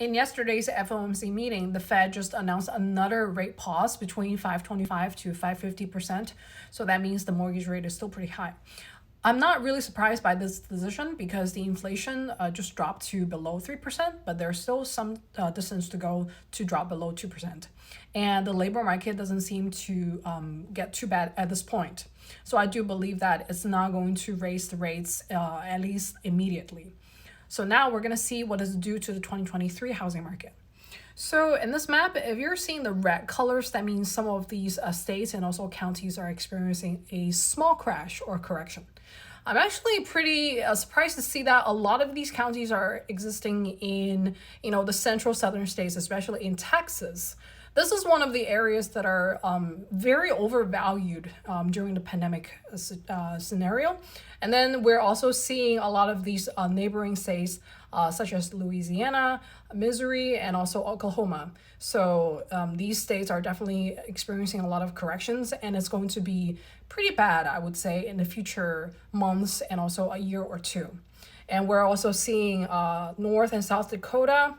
In yesterday's FOMC meeting, the Fed just announced another rate pause between 525 to 550%. So that means the mortgage rate is still pretty high. I'm not really surprised by this decision because the inflation just dropped to below 3%, but there's still some distance to go to drop below 2%. And the labor market doesn't seem to get too bad at this point. So I do believe that it's not going to raise the rates at least immediately. So now we're going to see what is due to the 2023 housing market. So in this map, if you're seeing the red colors, that means some of these states and also counties are experiencing a small crash or correction. I'm actually pretty surprised to see that a lot of these counties are existing in, the central southern states, especially in Texas. This is one of the areas that are very overvalued during the pandemic scenario. And then we're also seeing a lot of these neighboring states such as Louisiana, Missouri, and also Oklahoma. So these states are definitely experiencing a lot of corrections, and it's going to be pretty bad, I would say, in the future months and also a year or two. And we're also seeing North and South Dakota.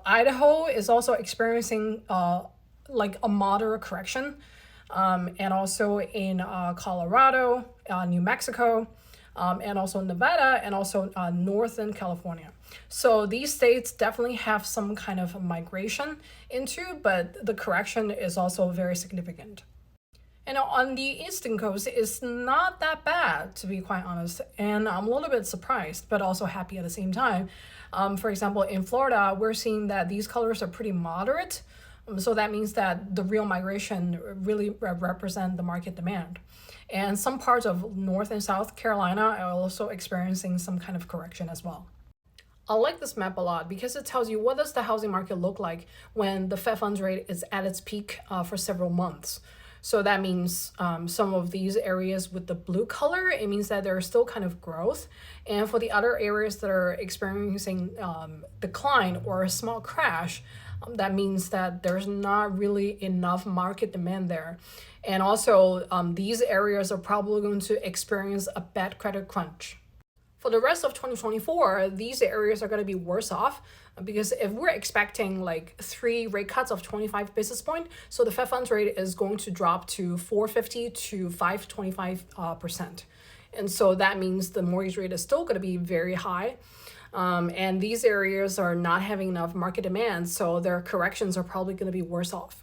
Idaho is also experiencing like a moderate correction, and also in Colorado, New Mexico, and also Nevada, and also Northern California. So these states definitely have some kind of migration into, but the correction is also very significant. And on the eastern coast, it's not that bad, to be quite honest. And I'm a little bit surprised, but also happy at the same time. For example, in Florida, we're seeing that these colors are pretty moderate. So that means that the real migration really represent the market demand. And some parts of North and South Carolina are also experiencing some kind of correction as well. I like this map a lot because it tells you what does the housing market look like when the Fed funds rate is at its peak for several months. So that means some of these areas with the blue color, it means that there's still kind of growth. And for the other areas that are experiencing decline or a small crash, that means that there's not really enough market demand there. And also, these areas are probably going to experience a bad credit crunch. For the rest of 2024, these areas are going to be worse off because if we're expecting like 3 rate cuts of 25 basis point, so the Fed funds rate is going to drop to 450 to 525%. And so that means the mortgage rate is still going to be very high. And these areas are not having enough market demand, so their corrections are probably going to be worse off.